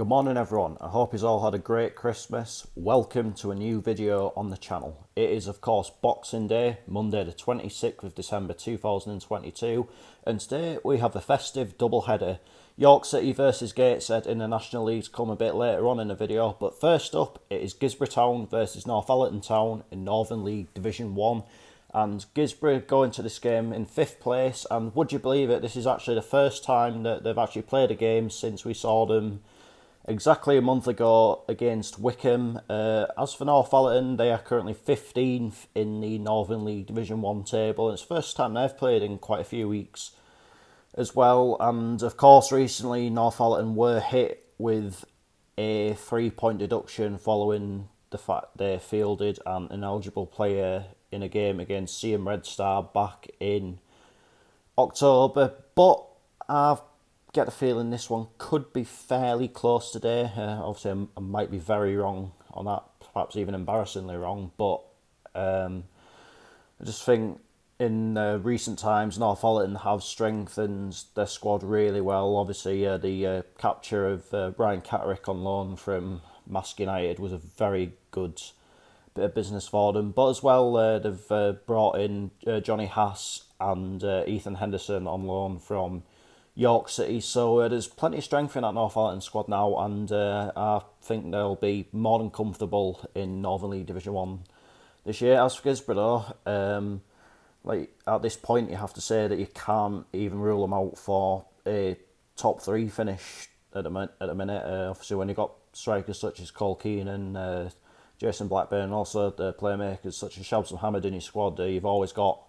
Good morning everyone, I hope you all had a great Christmas. Welcome to a new video on the channel. It is of course Boxing Day, Monday the 26th of December 2022, and today we have a festive double header. York City versus Gateshead in the National League come a bit later on in the video, but first up it is Guisborough Town versus Northallerton Town in Northern League Division 1. And Guisborough go into this game in 5th place, and would you believe it, this is actually the first time that they've actually played a game since we saw them exactly a month ago against Wickham. As for Northallerton, they are currently 15th in the Northern League Division 1 table. It's the first time they've played in quite a few weeks as well. And of course, recently Northallerton were hit with a 3-point deduction following the fact they fielded an ineligible player in a game against Seaham Red Star back in October. But I've get the feeling this one could be fairly close today. Obviously, I might be very wrong on that, perhaps even embarrassingly wrong, but I just think in recent times Northallerton have strengthened their squad really well. Obviously, the capture of Brian Catterick on loan from Mask United was a very good bit of business for them, but as well they've brought in Johnny Haas and Ethan Henderson on loan from York City, so there's plenty of strength in that Northallerton squad now, and I think they'll be more than comfortable in Northern League Division 1 this year. As for Guisborough, though, like at this point you have to say that you can't even rule them out for a top 3 finish at the minute. Obviously when you've got strikers such as Cole Keenan, Jason Blackburn, and also the playmakers such as Shabs Mohammed in your squad, you've always got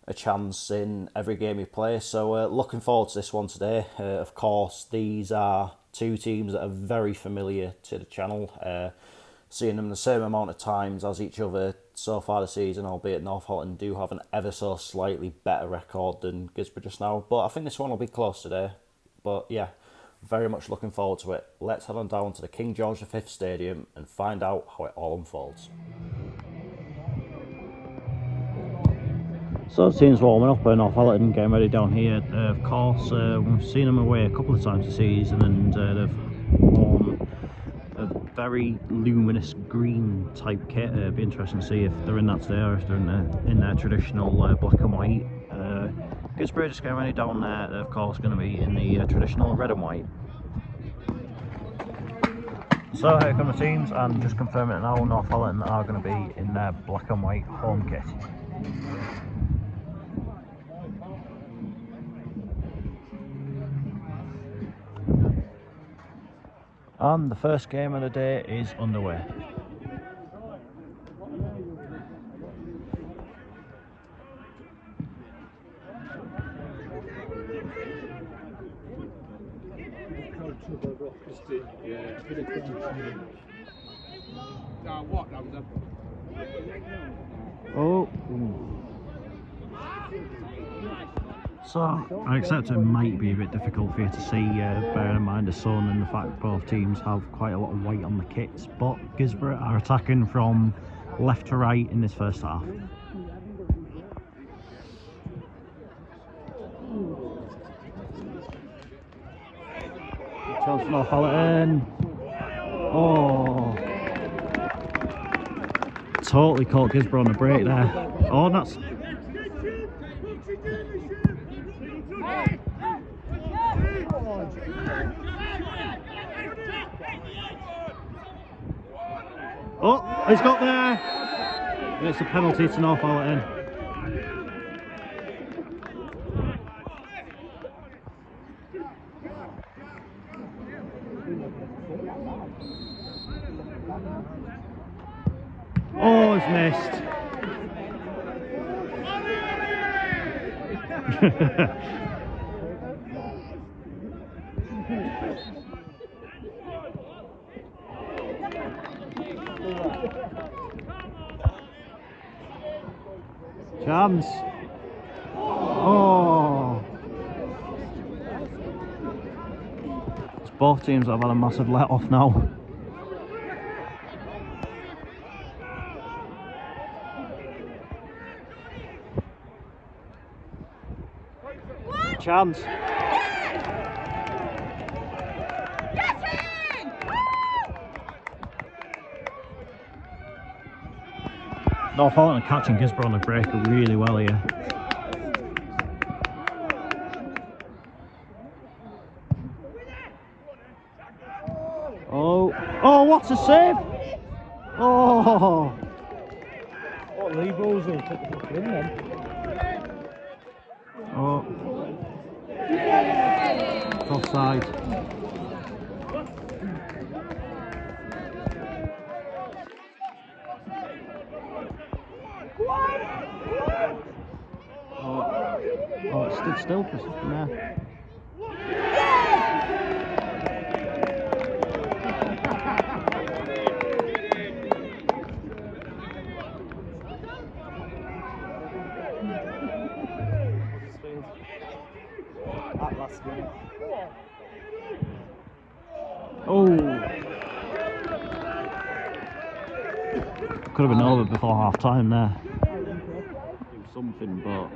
a chance in every game you play. So looking forward to this one today. Of course, these are two teams that are very familiar to the channel. Seeing them the same amount of times as each other so far this season, albeit Northallerton do have an ever so slightly better record than Guisborough just now. But I think this one will be close today. But yeah, very much looking forward to it. Let's head on down to the King George V Stadium and find out how it all unfolds. So the team's warming up and Northallerton getting ready down here. Of course, we've seen them away a couple of times this season, and they've worn a very luminous green type kit. It'd be interesting to see if they're in that today or if they're in their traditional black and white. Guisborough just getting ready down there. They're of course going to be in the traditional red and white. So here come the teams, and just confirming it now, Northallerton are going to be in their black and white home kit. And the first game of the day is underway. Oh. So I accept it might be a bit difficult for you to see, bearing in mind the sun and the fact both teams have quite a lot of white on the kits, but Guisborough are attacking from left to right in this first half. Chance for Northallerton. Oh, totally caught Guisborough on the break there. Oh, that's... Oh, he's got there! And it's a penalty to Northallerton. Oh, it's missed. Chance. Oh. It's both teams that have had a massive let off now. Chance. Get in! Northallerton are catching Guisborough on the break really well here. Oh, what a save! Oh! What, Lee Bowles will take the fucking in then? Oh. Offside. Oh, it stood still for a second there. Oh! Could have been over before half time there. Do something, but.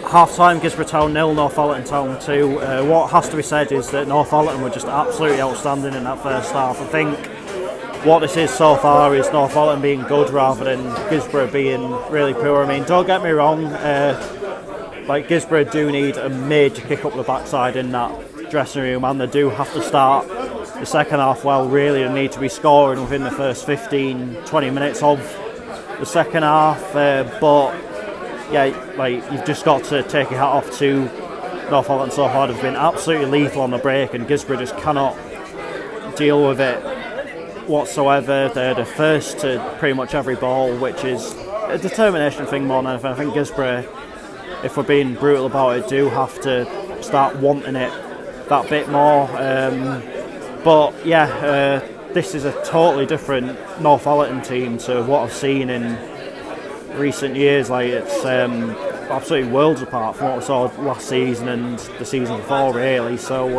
Half time, Guisborough Town 0, Northallerton Town 2. What has to be said is that Northallerton were just absolutely outstanding in that first half. I think what this is so far is Northallerton being good rather than Guisborough being really poor. I mean, don't get me wrong, like Guisborough do need a major kick up the backside in that dressing room, and they do have to start the second half well. Really, they need to be scoring within the first 15-20 minutes of the second half, but yeah, like you've just got to take your hat off to Northallerton so far. They've been absolutely lethal on the break, and Guisborough just cannot deal with it whatsoever. They're the first to pretty much every ball, which is a determination thing more than anything. I think Guisborough, if we're being brutal about it, do have to start wanting it that bit more. But yeah, this is a totally different Northallerton team to what I've seen in recent years. Like, it's absolutely worlds apart from what we saw last season and the season before, really. So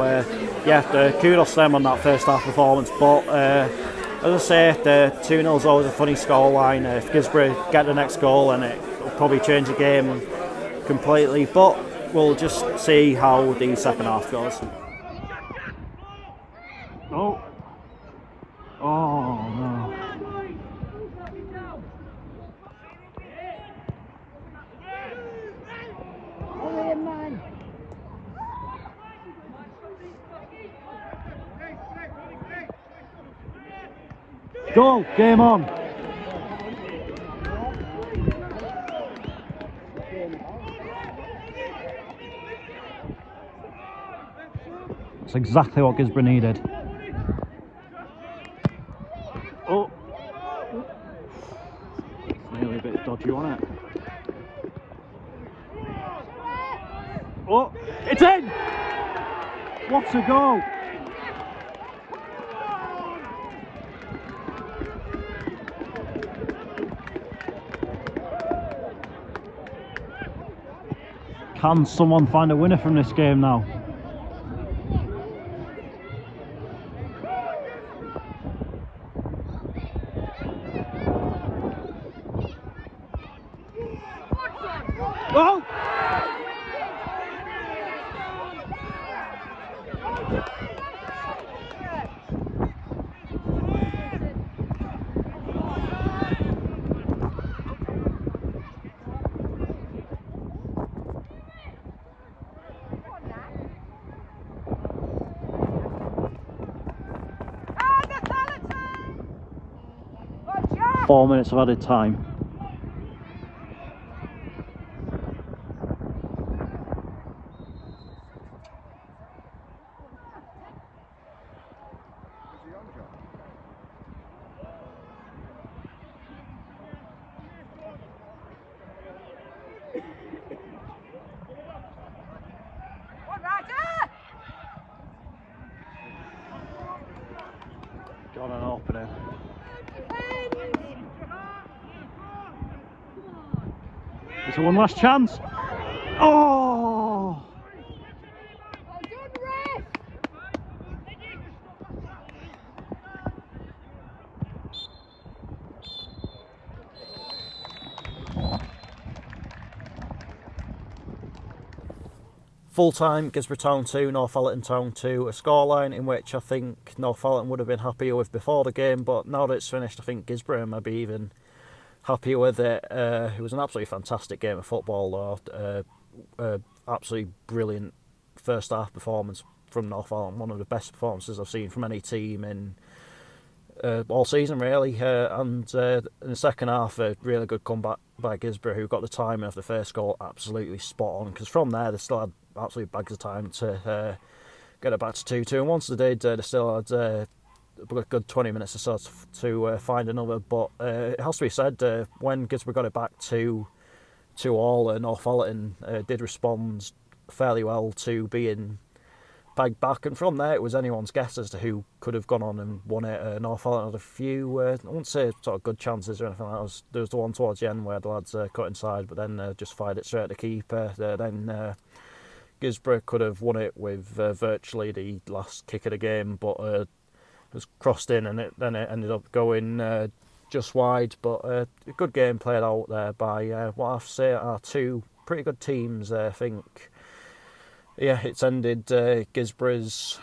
yeah, kudos to them on that first half performance. But as I say, the 2-0 is always a funny scoreline. If Guisborough get the next goal, and it will probably change the game completely. But we'll just see how the second half goes. Oh. Oh no. Goal, game on. That's exactly what Guisborough needed. Oh, nearly a bit dodgy on it. Oh, it's in! What a goal! Can someone find a winner from this game now? Oh! Watch 4 minutes of added time. Got an opening. It's one last chance. Oh! Full time, Guisborough Town 2, Northallerton Town 2, a scoreline in which I think Northallerton would have been happier with before the game, but now that it's finished, I think Guisborough may be even happier with it. It was an absolutely fantastic game of football, though. Absolutely brilliant first half performance from Northallerton, one of the best performances I've seen from any team in all season, really. And in the second half, a really good comeback by Guisborough, who got the timing of the first goal absolutely spot on, because from there they still had absolute bags of time to get it back to 2-2, and once they did, they still had a good 20 minutes or so to find another. But it has to be said, when Guisborough got it back to all, Northallerton did respond fairly well to being bagged back, and from there it was anyone's guess as to who could have gone on and won it. Northallerton had a few, I wouldn't say sort of good chances or anything like that. There was the one towards the end where the lads cut inside, but then just fired it straight at the keeper. Then Guisborough could have won it with virtually the last kick of the game, but it was crossed in, and then it ended up going just wide. But a good game played out there by what I have to say are two pretty good teams. I think, yeah, it's ended Guisborough's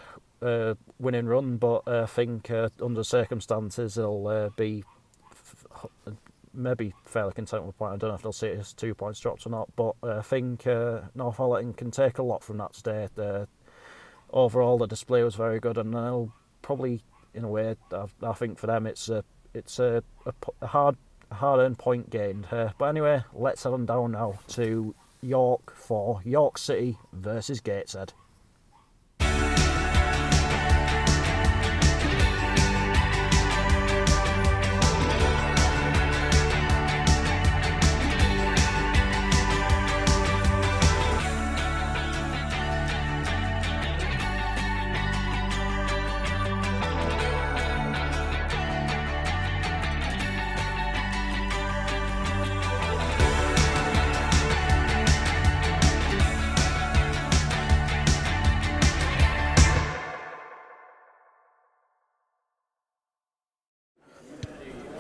winning run, but I think under circumstances they'll be maybe fairly content with a point. I don't know if they'll see it as 2 points dropped or not, but I think Northallerton can take a lot from that today. Overall, the display was very good, and they'll probably, in a way, I think for them it's a hard-earned point gained. But anyway, let's head on down now to York for York City versus Gateshead.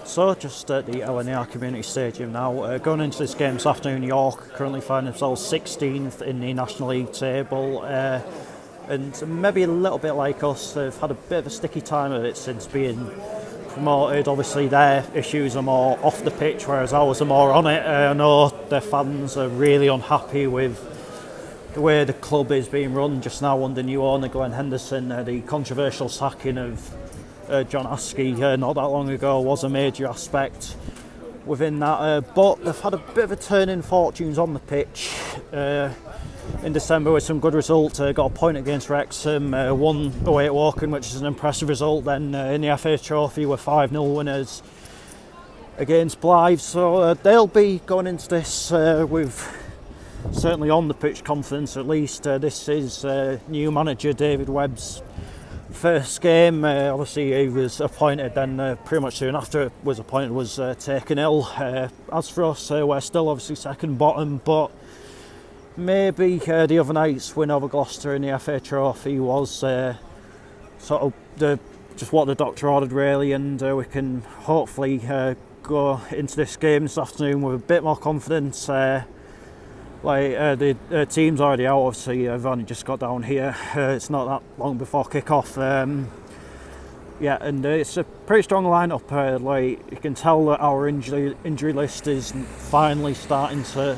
So, just at the LNR Community Stadium now. Going into this game this afternoon, York currently find themselves 16th in the National League table, and maybe a little bit like us, they've had a bit of a sticky time of it since being promoted. Obviously their issues are more off the pitch, whereas ours are more on it. I know their fans are really unhappy with the way the club is being run just now under new owner Glenn Henderson. The controversial sacking of John Askey not that long ago was a major aspect within that, but they've had a bit of a turn in fortunes on the pitch in December with some good results. Got a point against Wrexham, won away at Woking, which is an impressive result. Then in the FA Trophy we're 5-0 winners against Blythe, so they'll be going into this with certainly on the pitch confidence. At least this is new manager David Webb's first game. Obviously he was appointed, then pretty much soon after was appointed was taken ill. As for us, we're still obviously second bottom, but maybe the other night's win over Gloucester in the FA Trophy was sort of just what the doctor ordered, really, and we can hopefully go into this game this afternoon with a bit more confidence. The team's already out, obviously. I've only just got down here. It's not that long before kick-off. And it's a pretty strong lineup. You can tell that our injury list is finally starting to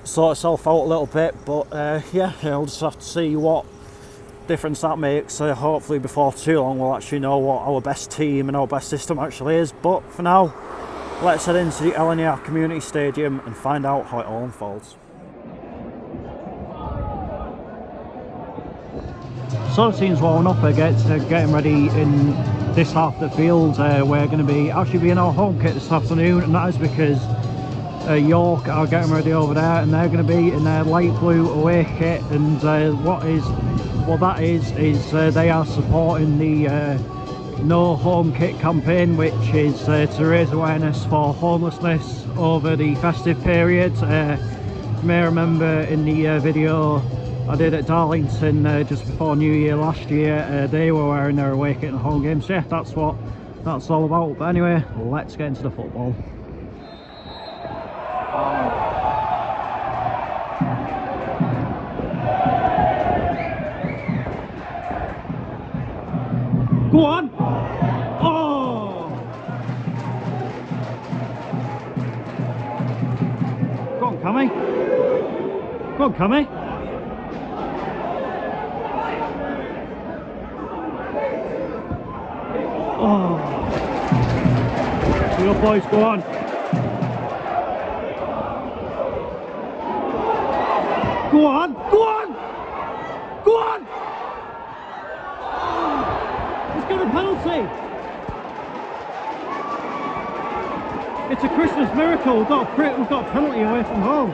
sort itself out a little bit. But we'll just have to see what difference that makes. Hopefully before too long we'll actually know what our best team and our best system actually is. But for now, let's head into the LNR Community Stadium and find out how it all unfolds. So the team's warming up getting ready in this half of the field. We're going to be actually be in our home kit this afternoon, and that is because York are getting ready over there, and they're going to be in their light blue away kit. And what that is they are supporting the No Home Kit campaign, which is to raise awareness for homelessness over the festive period. You may remember in the video I did at Arlington just before New Year last year, they were wearing their away kit in the home games. So yeah, that's what that's all about. But anyway, let's get into the football. Go on! Oh! Go on, Cammy. Go on, Cammy. Oh! Good up, boys, go on. Go on! Go on! Go on! He's got a penalty! It's a Christmas miracle. We've got a penalty away from home.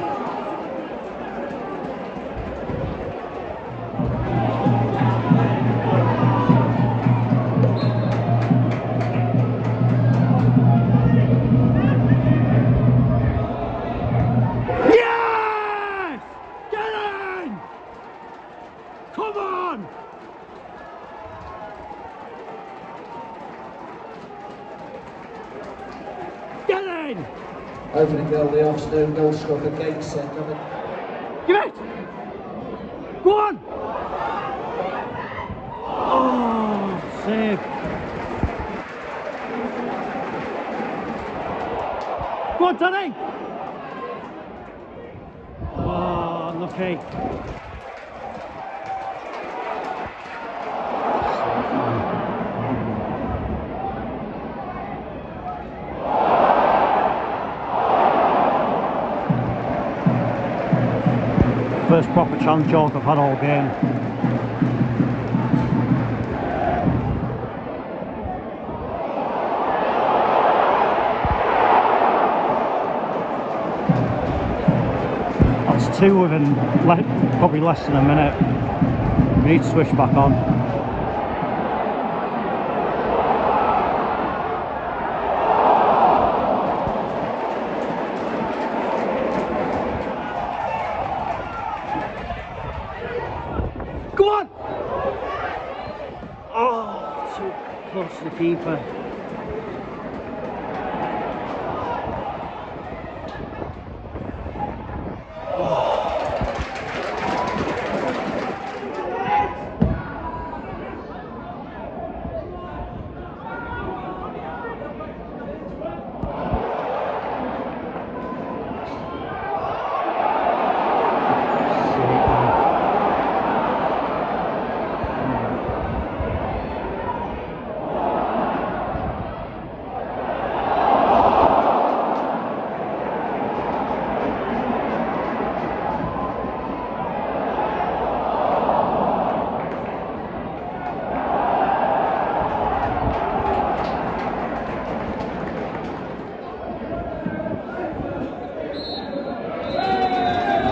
Yes! Get in! Come on! Get in! Opening goal of the afternoon, goal scorer Gateshead. Give it! Go on! Oh, save. Go on, Danny! Oh, unlucky. First proper challenge York I've had all game. That's two within probably less than a minute. We need to switch back on. Go on! Oh, too close to the keeper.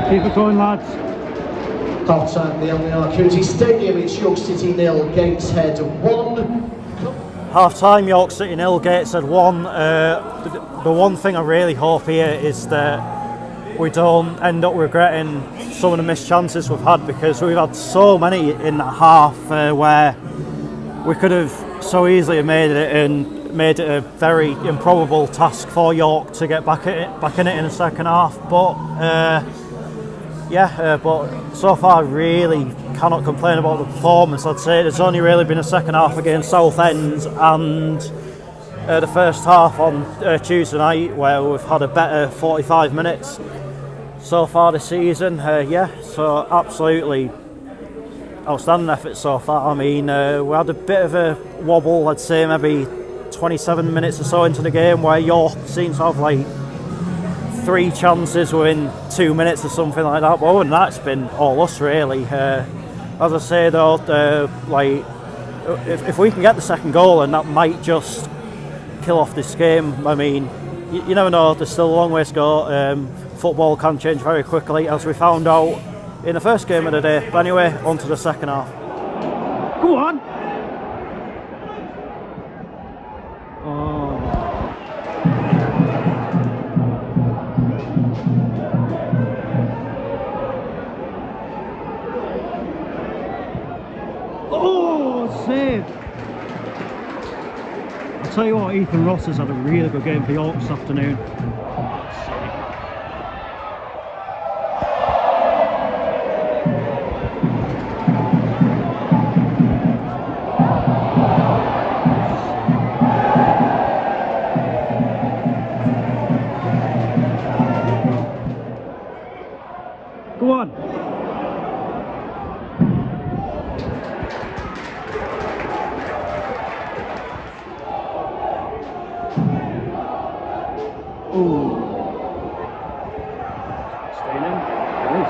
Keep it going, lads. Half time, the Arlington Stadium. It's York City 0, Gateshead 1. Half time, York City 0, Gateshead 1. The one thing I really hope here is that we don't end up regretting some of the missed chances we've had, because we've had so many in that half where we could have so easily made it, and made it a very improbable task for York to get back in it in the second half. But but so far I really cannot complain about the performance. I'd say there's only really been a second half against Southend and the first half on Tuesday night where we've had a better 45 minutes so far this season. So absolutely outstanding effort so far. I mean, we had a bit of a wobble, I'd say maybe 27 minutes or so into the game, where York seems to have like 3 chances within 2 minutes or something like that. But other than that, it's been all us really. As I say though, if we can get the second goal, and that might just kill off this game. I mean, you never know, there's still a long way to go. Football can change very quickly, as we found out in the first game of the day. But anyway, on to the second half. Go on! Oh, save! I'll tell you what, Ethan Ross has had a really good game for York this afternoon. Ooh. Staying in. There it is.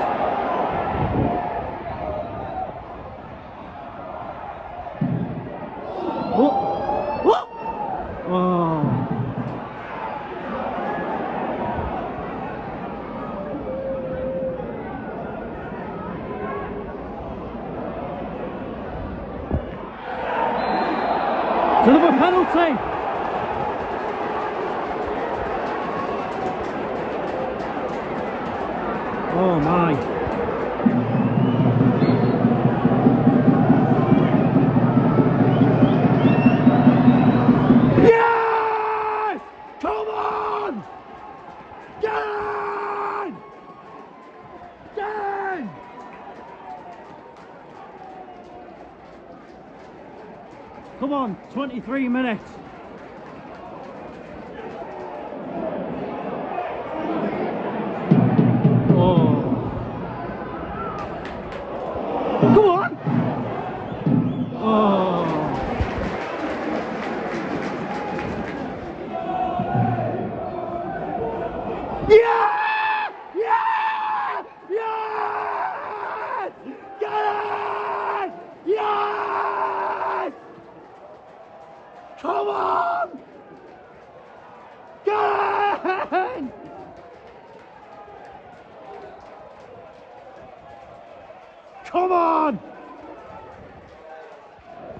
Oh. What? Oh. It's another penalty. Oh my. Yes! Come on! Get in! Get in! Come on, 23 minutes. Oh. Come on! Oh. Yeah! Yeah! Yes! Get it! Yes! Come on! Get in! Come on!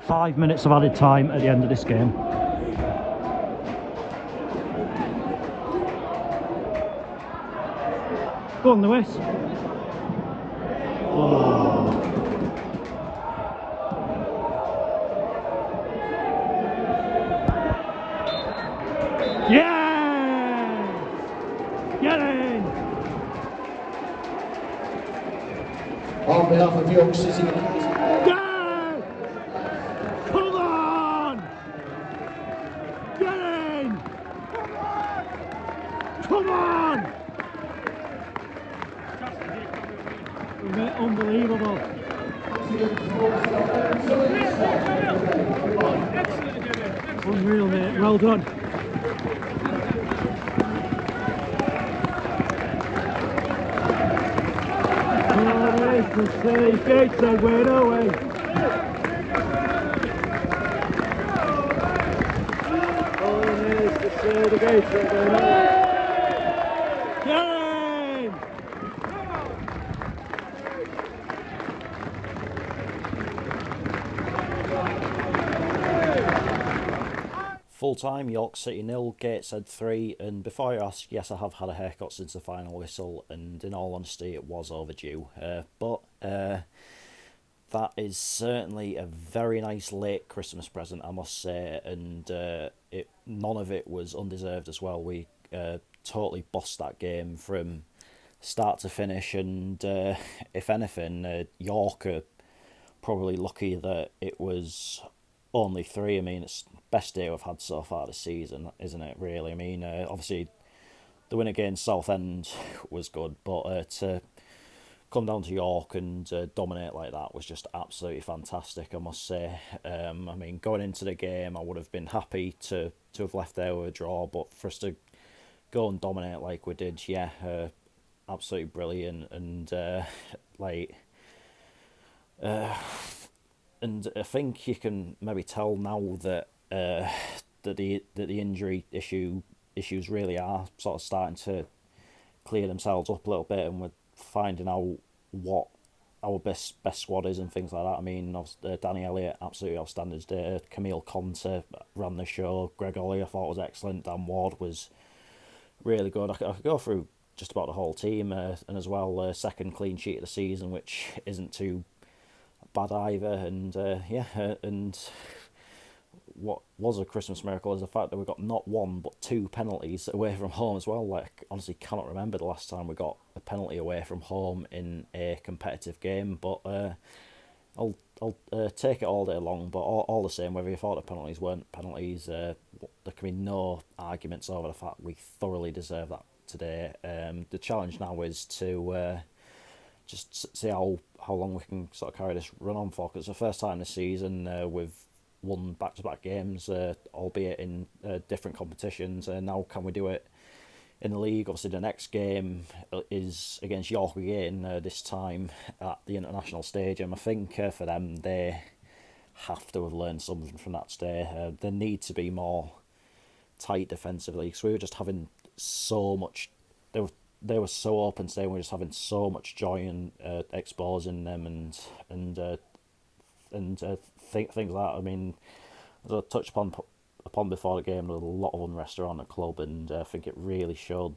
5 minutes of added time at the end of this game. Go on, Lewis. Oh. Yes! Get in! On behalf of York City. Yes! Come on! Get in! Come on! Unbelievable. Unreal, mate. Well done. Oh, nice to see. Gateshead win away. Oh, nice to see the Gateshead win away. Game! Full time, York City 0, Gateshead 3, and before you ask, yes, I have had a haircut since the final whistle, and in all honesty, it was overdue. But that is certainly a very nice late Christmas present, I must say, and none of it was undeserved as well. We totally bossed that game from start to finish, and if anything, York are probably lucky that it was only 3. I mean, it's the best day we've had so far this season, isn't it, really? I mean, obviously, the win against Southend was good, but to come down to York and dominate like that was just absolutely fantastic, I must say. I mean, going into the game, I would have been happy to have left there with a draw, but for us to go and dominate like we did, yeah, absolutely brilliant, and and I think you can maybe tell now that that the injury issues really are sort of starting to clear themselves up a little bit, and we're finding out what our best squad is and things like that. I mean, Danny Elliott, absolutely outstanding today. Camille Conte ran the show. Greg Ollie, I thought was excellent. Dan Ward was really good. I could go through just about the whole team, and as well, second clean sheet of the season, which isn't too bad either. And and what was a Christmas miracle is the fact that we got not one but 2 penalties away from home as well. Like, honestly, cannot remember the last time we got a penalty away from home in a competitive game. But I'll take it all day long. But all the same, whether you thought the penalties weren't penalties, there can be no arguments over the fact we thoroughly deserve that today. The challenge now is to just see how long we can sort of carry this run on for, because it's the first time this season we've won back-to-back games, albeit in different competitions. Now can we do it in the league. Obviously, the next game is against York again, this time at the International Stadium. I think for them, they have to have learned something from that today. They need to be more tight defensively, because we were just having so much. They were so open today. We were just having so much joy in exposing them and things like that. I mean, as I touched upon before the game, there was a lot of unrest around the club, and I think it really showed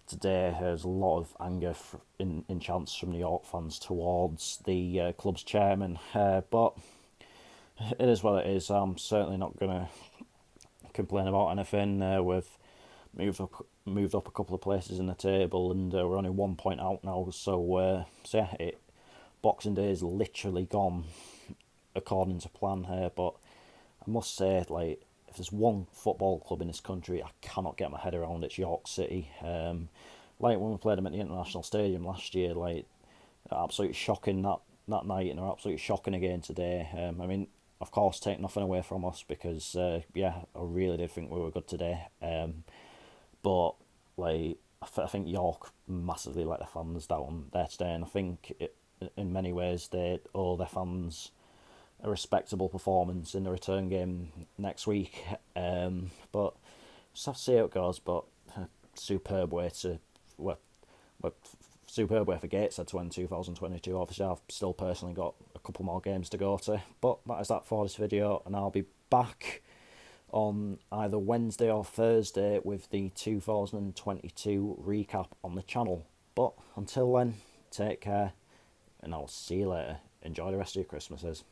today. There's a lot of anger in chants from the York fans towards the club's chairman, but it is what it is. I'm certainly not going to complain about anything. We've moved up a couple of places in the table, and we're only 1 point out now. So yeah, Boxing Day is literally gone according to plan here. But I must say, like, if there's one football club in this country I cannot get my head around, it's York City. Like when we played them at the International Stadium last year, like, absolutely shocking that night, and they're absolutely shocking again today. I mean, of course, take nothing away from us, because yeah, I really did think we were good today. But like, I think York massively let the fans down there today, and I think in many ways they owe their fans a respectable performance in the return game next week. But just have to see how it goes. But superb way for Gateshead to win 2022. Obviously, I've still personally got a couple more games to go to. But that is that for this video, and I'll be back on either Wednesday or Thursday with the 2022 recap on the channel. But until then, take care, and I'll see you later. Enjoy the rest of your Christmases.